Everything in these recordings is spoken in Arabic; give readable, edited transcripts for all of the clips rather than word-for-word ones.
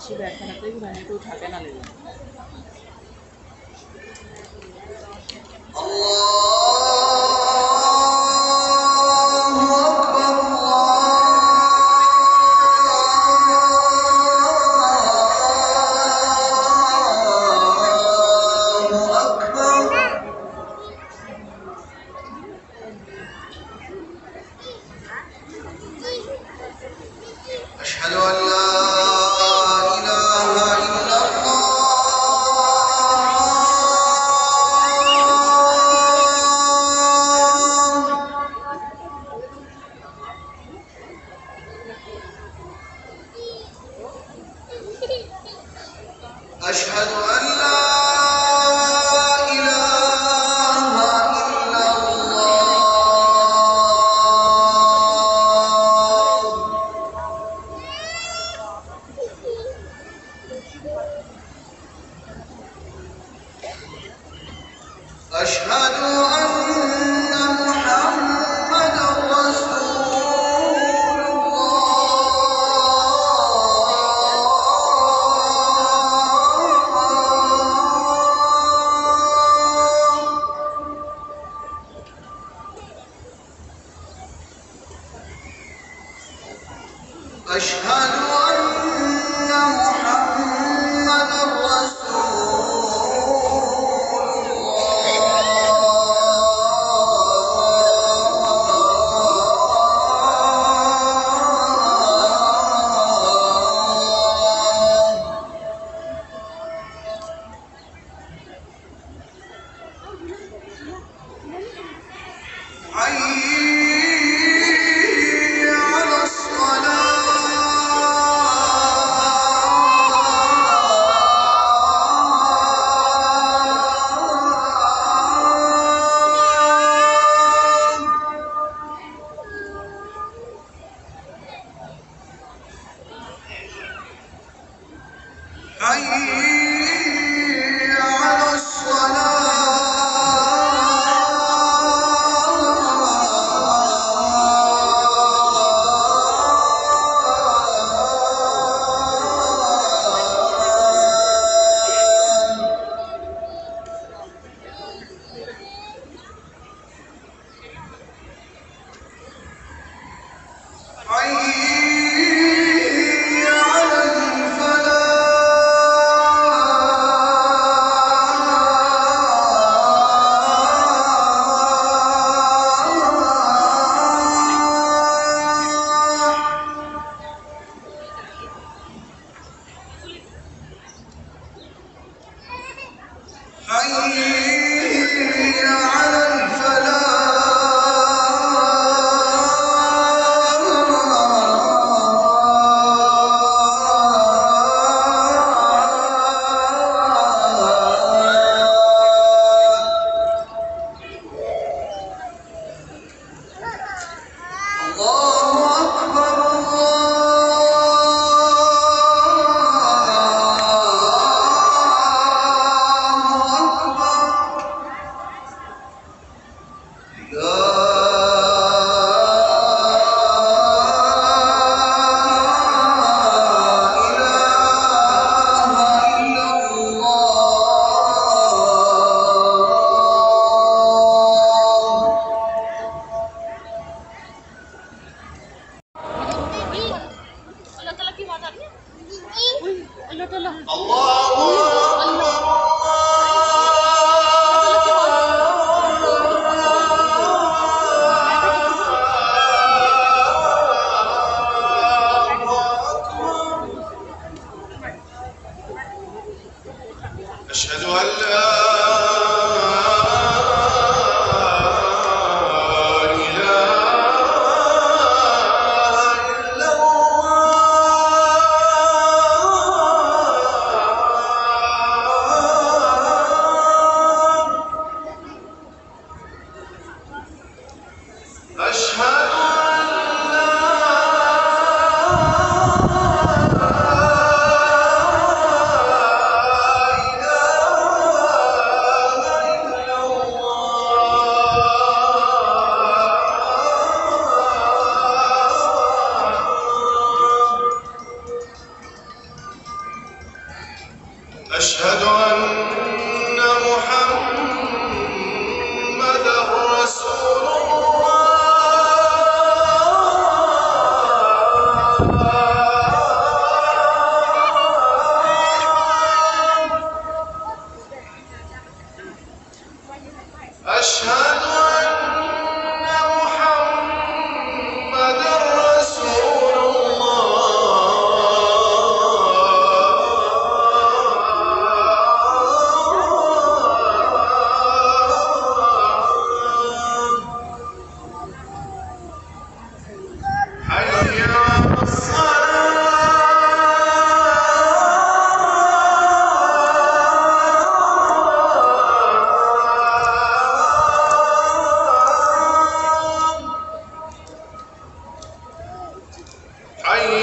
बेसी बैठने भी रहने को उठा के ना ले जाए।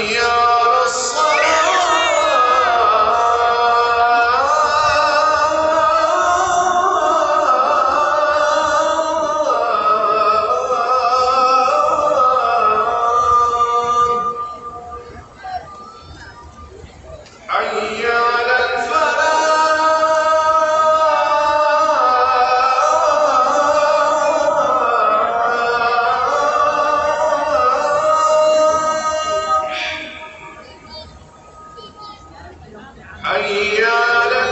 حي على حي على حي على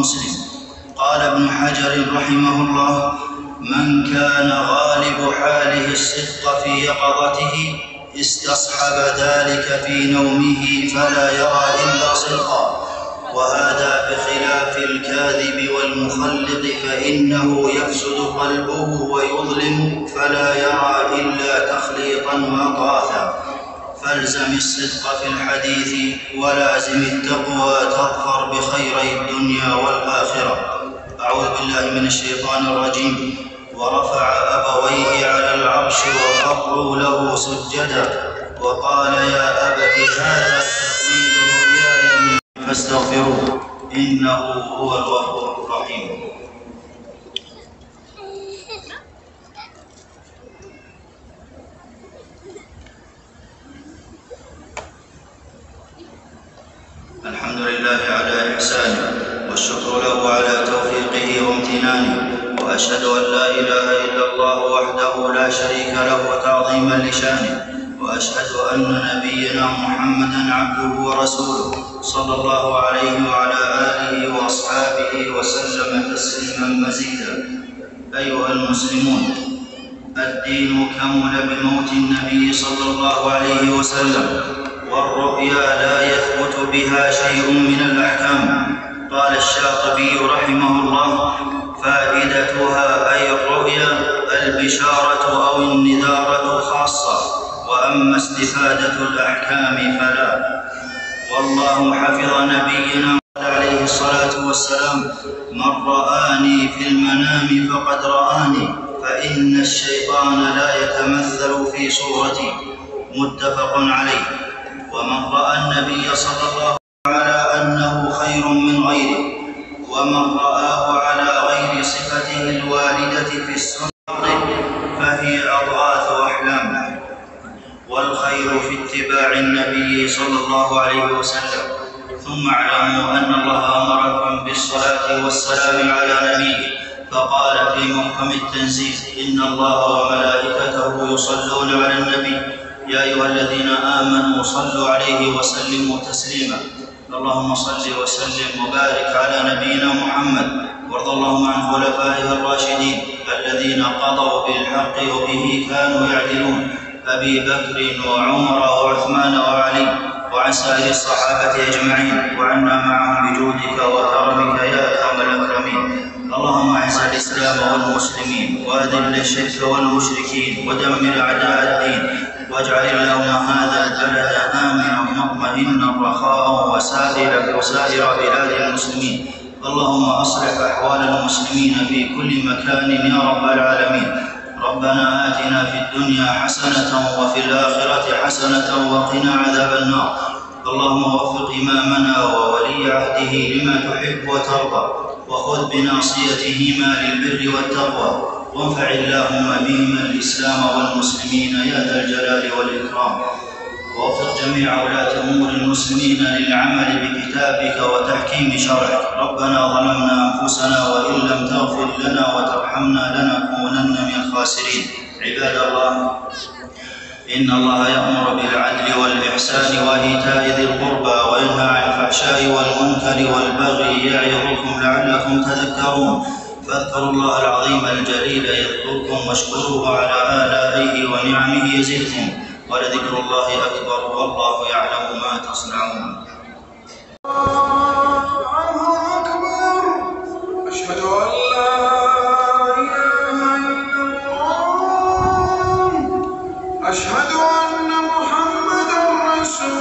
مسلم. قال ابن حجر رحمه الله: من كان غالب حاله الصدق في يقظته استصحب ذلك في نومه فلا يرى إلا صدقا، وهذا بخلاف الكاذب والمخلط فإنه يفسد قلبه ويظلم فلا يرى إلا تخليطا وأضغاثا. فالزم الصدق في الحديث ولازم التقوى تظفر بخيري الدنيا والآخرة. أعوذ بالله من الشيطان الرجيم. ورفع أبويه على العرش وخروا له سجدا وقال: يا أبت هذا تأويل رؤياي فاستغفروه إنه هو الغفور الرحيم. الحمد لله على إحسانه والشكر له على توفيقه وامتنانه، وأشهد أن لا إله إلا الله وحده لا شريك له تعظيما لشانه، وأشهد أن نبينا محمدا عبده ورسوله صلى الله عليه وعلى آله وأصحابه وسلم تسليما مزيدا. أيها المسلمون، الدين كمل بموت النبي صلى الله عليه وسلم، والرؤيا لا يثبت بها شيء من الأحكام. قال الشاطبي رحمه الله: فائدتها أي الرؤيا البشارة أو النذارة خاصة، وأما استفادة الأحكام فلا. والله حفظ نبينا عليه الصلاة والسلام: من رآني في المنام فقد رآني، فإن الشيطان لا يتمثل في صورتي. متفق عليه. ومن رأى النبي صلى الله عليه وسلم على أنه خير من غيره، ومن رآه على غير صفته الواردة في السنة فهي أضغاث أحلام. والخير في اتباع النبي صلى الله عليه وسلم. ثم اعلموا أن الله أمركم بالصلاة والسلام على نبيه، فقال في محكم التنزيل: إن الله وملائكته يصلون على النبي يا أيها الذين آمنوا صلوا عليه وسلموا تسليما. اللهم صل وسلم وبارك على نبينا محمد، وارض اللهم عن خلفائه الراشدين الذين قضوا بالحق وبه كانوا يعدلون: أبي بكر وعمر وعثمان وعلي، وعن سائر الصحابة أجمعين، وعنا معهم بجودك وكرمك يا أكرم الأكرمين. اللهم أعز الإسلام والمسلمين، وأذل الشرك والمشركين، ودمر أعداء الدين، واجعل اللهم هذا البلد آمنا مطمئنا رخاء وسائر بلاد المسلمين. اللهم أصلح أحوال المسلمين في كل مكان يا رب العالمين. ربنا آتنا في الدنيا حسنة وفي الآخرة حسنة وقنا عذاب النار. اللهم وفق إمامنا وولي عهده لما تحب وترضى، وخذ بناصيتهما للبر والتقوى، وانفع اللهم بهما الإسلام والمسلمين يا ذا الجلال والإكرام. ووفق جميع ولاة أمور المسلمين للعمل بكتابك وتحكيم شرعك. ربنا ظلمنا أنفسنا وإن لم تغفر لنا وترحمنا لنكونن من الخاسرين. عباد الله، إن الله يأمر بالعدل والإحسان وإيتاء ذي القربى وينهى عن الفحشاء والمنكر والبغي يعظكم لعلكم تذكرون فاذكروا الله العظيم الجليل يذكركم واشكروه على آلائه ونعمه يزدكم ولذكر الله أكبر والله يعلم ما تصنعون. أشهد أن لا إله إلا الله أشهد أن محمدا رسول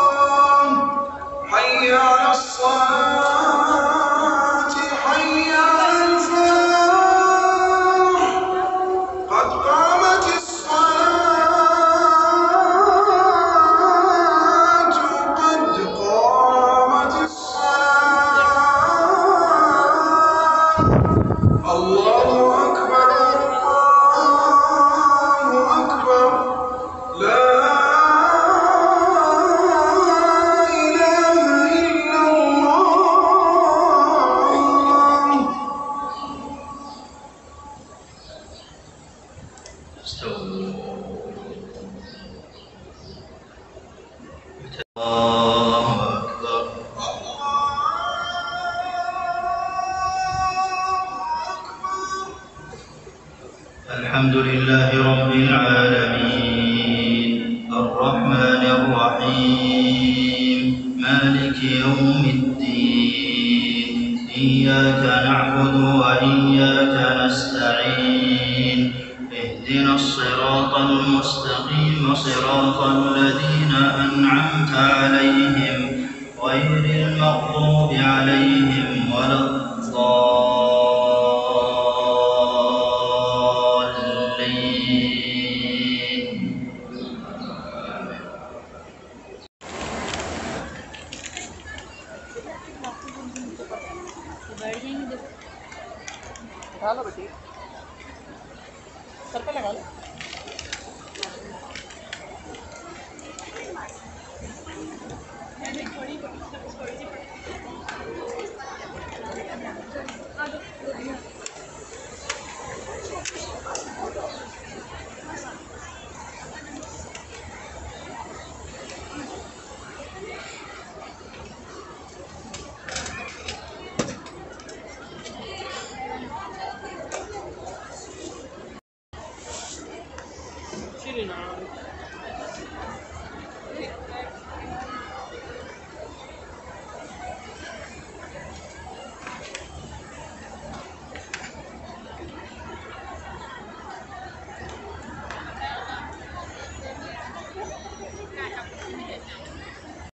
الله حي على الصلاة حي على الفلاح قد قامت الصلاة قد قامت الصلاة الله أكبر الله أكبر لا إله إلا الله. الله أكبر. الحمد لله رب العالمين الرحمن الرحيم مالك يوم الدين إياك نعبد وإياك نستعين اهدنا الصراط المستقيم صراط الذين أنعمت عليهم غير المغضوب عليهم ولا الضالين. उठा लो बेटी सर पे लगा लो Chilling out.